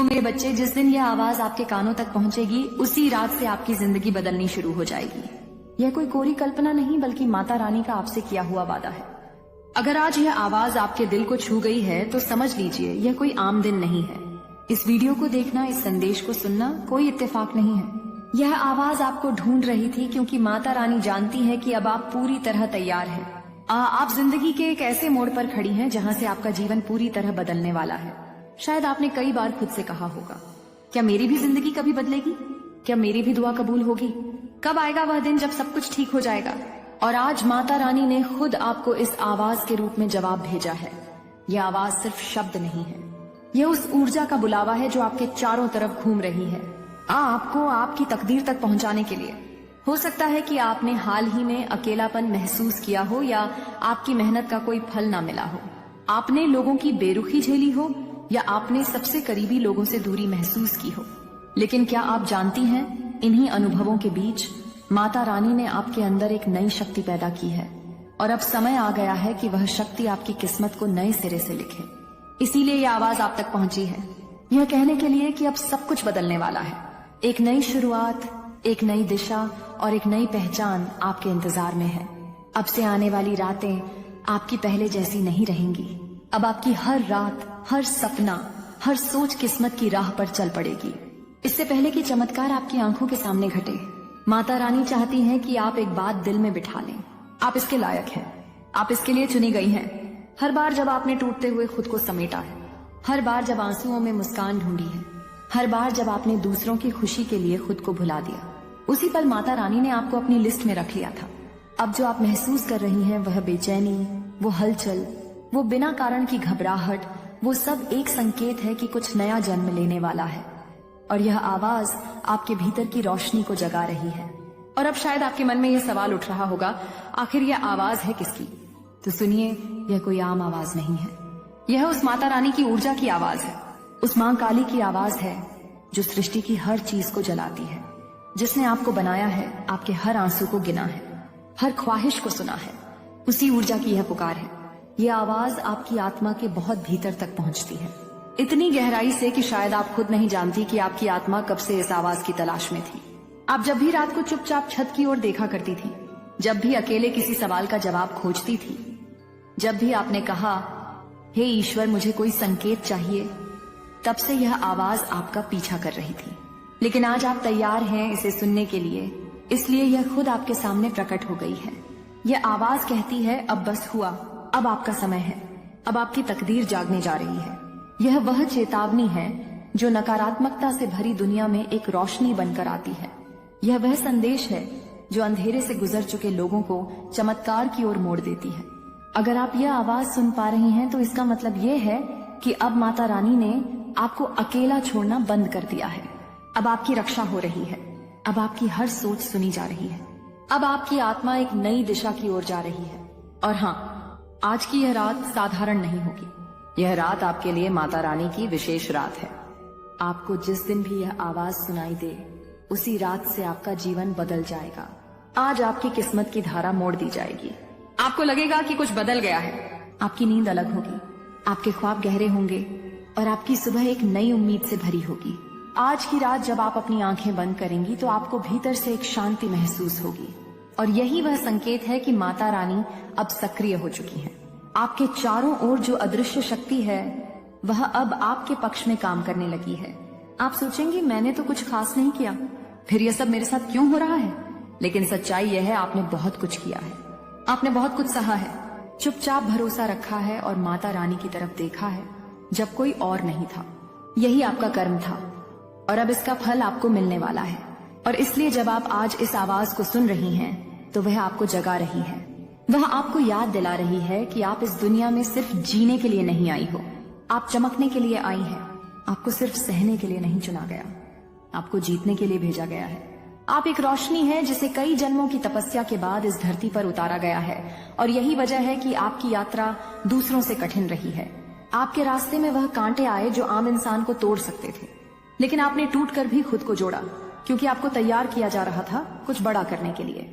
तो मेरे बच्चे, जिस दिन यह आवाज आपके कानों तक पहुंचेगी उसी रात से आपकी जिंदगी बदलनी शुरू हो जाएगी। यह कोई कोरी कल्पना नहीं बल्कि माता रानी का आपसे किया हुआ वादा है। अगर आज यह आवाज आपके दिल को छू गई है तो समझ लीजिए यह कोई आम दिन नहीं है। इस वीडियो को देखना, इस संदेश को सुनना कोई इत्तेफाक नहीं है। यह आवाज आपको ढूंढ रही थी क्योंकि माता रानी जानती है कि अब आप पूरी तरह तैयार हैं। आप जिंदगी के एक ऐसे मोड़ पर खड़ी हैं जहां से आपका जीवन पूरी तरह बदलने वाला है। शायद आपने कई बार खुद से कहा होगा, क्या मेरी भी जिंदगी कभी बदलेगी? क्या मेरी भी दुआ कबूल होगी? कब आएगा वह दिन जब सब कुछ ठीक हो जाएगा? और आज माता रानी ने खुद आपको इस आवाज के रूप में जवाब भेजा है। यह आवाज सिर्फ शब्द नहीं है, यह उस ऊर्जा का बुलावा है जो आपके चारों तरफ घूम रही है, आपको आपकी तकदीर तक पहुंचाने के लिए। हो सकता है कि आपने हाल ही में अकेलापन महसूस किया हो या आपकी मेहनत का कोई फल ना मिला हो। आपने लोगों की बेरुखी झेली हो या आपने सबसे करीबी लोगों से दूरी महसूस की हो। लेकिन क्या आप जानती हैं, इन्हीं अनुभवों के बीच माता रानी ने आपके अंदर एक नई शक्ति पैदा की है और अब समय आ गया है कि वह शक्ति आपकी किस्मत को नए सिरे से लिखे। इसीलिए यह आवाज आप तक पहुंची है, यह कहने के लिए कि अब सब कुछ बदलने वाला है। एक नई शुरुआत, एक नई दिशा और एक नई पहचान आपके इंतजार में है। अब से आने वाली रातें आपकी पहले जैसी नहीं रहेंगी। अब आपकी हर रात, हर सपना, हर सोच किस्मत की राह पर चल पड़ेगी। इससे पहले कि चमत्कार आपकी आंखों के सामने घटे, माता रानी चाहती हैं कि आप एक बात दिल में बिठा लें। आप इसके लायक हैं, आप इसके लिए चुनी गई हैं। हर बार जब आपने टूटते हुए खुद को समेटा है, हर बार जब आंसुओं में मुस्कान ढूंढी है, हर बार जब आपने दूसरों की खुशी के लिए खुद को भुला दिया, उसी पल माता रानी ने आपको अपनी लिस्ट में रख लिया था। अब जो आप महसूस कर रही हैं, वह बेचैनी, वो हलचल, वो बिना कारण की घबराहट, वो सब एक संकेत है कि कुछ नया जन्म लेने वाला है। और यह आवाज आपके भीतर की रोशनी को जगा रही है। और अब शायद आपके मन में यह सवाल उठ रहा होगा, आखिर यह आवाज है किसकी? तो सुनिए, यह कोई आम आवाज नहीं है। यह उस माता रानी की ऊर्जा की आवाज है, उस मां काली की आवाज है जो सृष्टि की हर चीज को जलाती है, जिसने आपको बनाया है, आपके हर आंसू को गिना है, हर ख्वाहिश को सुना है। उसी ऊर्जा की यह पुकार है। यह आवाज आपकी आत्मा के बहुत भीतर तक पहुंचती है, इतनी गहराई से कि शायद आप खुद नहीं जानती कि आपकी आत्मा कब से इस आवाज की तलाश में थी। आप जब भी रात को चुपचाप छत की ओर देखा करती थी, जब भी अकेले किसी सवाल का जवाब खोजती थी, जब भी आपने कहा, हे ईश्वर मुझे कोई संकेत चाहिए, तब से यह आवाज आपका पीछा कर रही थी। लेकिन आज आप तैयार हैं इसे सुनने के लिए, इसलिए यह खुद आपके सामने प्रकट हो गई है। यह आवाज कहती है, अब बस हुआ, अब आपका समय है, अब आपकी तकदीर जागने जा रही है। यह वह चेतावनी है जो नकारात्मकता से भरी दुनिया में एक रोशनी बनकर आती है। यह वह संदेश है जो अंधेरे से गुजर चुके लोगों को चमत्कार की ओर मोड़ देती है। अगर आप यह आवाज सुन पा रही हैं तो इसका मतलब यह है कि अब माता रानी ने आपको अकेला छोड़ना बंद कर दिया है। अब आपकी रक्षा हो रही है, अब आपकी हर सोच सुनी जा रही है, अब आपकी आत्मा एक नई दिशा की ओर जा रही है। और हाँ, आज की यह रात साधारण नहीं होगी। यह रात आपके लिए माता रानी की विशेष रात है। आपको जिस दिन भी यह आवाज सुनाई दे, उसी रात से आपका जीवन बदल जाएगा। आज आपकी किस्मत की धारा मोड़ दी जाएगी। आपको लगेगा कि कुछ बदल गया है। आपकी नींद अलग होगी, आपके ख्वाब गहरे होंगे और आपकी सुबह एक नई उम्मीद से भरी होगी। आज की रात जब आप अपनी आंखें बंद करेंगी तो आपको भीतर से एक शांति महसूस होगी। और यही वह संकेत है कि माता रानी अब सक्रिय हो चुकी हैं। आपके चारों ओर जो अदृश्य शक्ति है, वह अब आपके पक्ष में काम करने लगी है। आप सोचेंगे, मैंने तो कुछ खास नहीं किया, फिर यह सब मेरे साथ क्यों हो रहा है? लेकिन सच्चाई यह है, आपने बहुत कुछ किया है, आपने बहुत कुछ सहा है, चुपचाप भरोसा रखा है और माता रानी की तरफ देखा है जब कोई और नहीं था। यही आपका कर्म था और अब इसका फल आपको मिलने वाला है। और इसलिए जब आप आज इस आवाज को सुन रही हैं, तो वह आपको जगा रही है। वह आपको याद दिला रही है कि आप इस दुनिया में सिर्फ जीने के लिए नहीं आई हो, आप चमकने के लिए आई हैं। आपको सिर्फ सहने के लिए नहीं चुना गया, आपको जीतने के लिए भेजा गया है। आप एक रोशनी है जिसे कई जन्मों की तपस्या के बाद इस धरती पर उतारा गया है। और यही वजह है कि आपकी यात्रा दूसरों से कठिन रही है। आपके रास्ते में वह कांटे आए जो आम इंसान को तोड़ सकते थे, लेकिन आपने टूट कर भी खुद को जोड़ा, क्योंकि आपको तैयार किया जा रहा था कुछ बड़ा करने के लिए।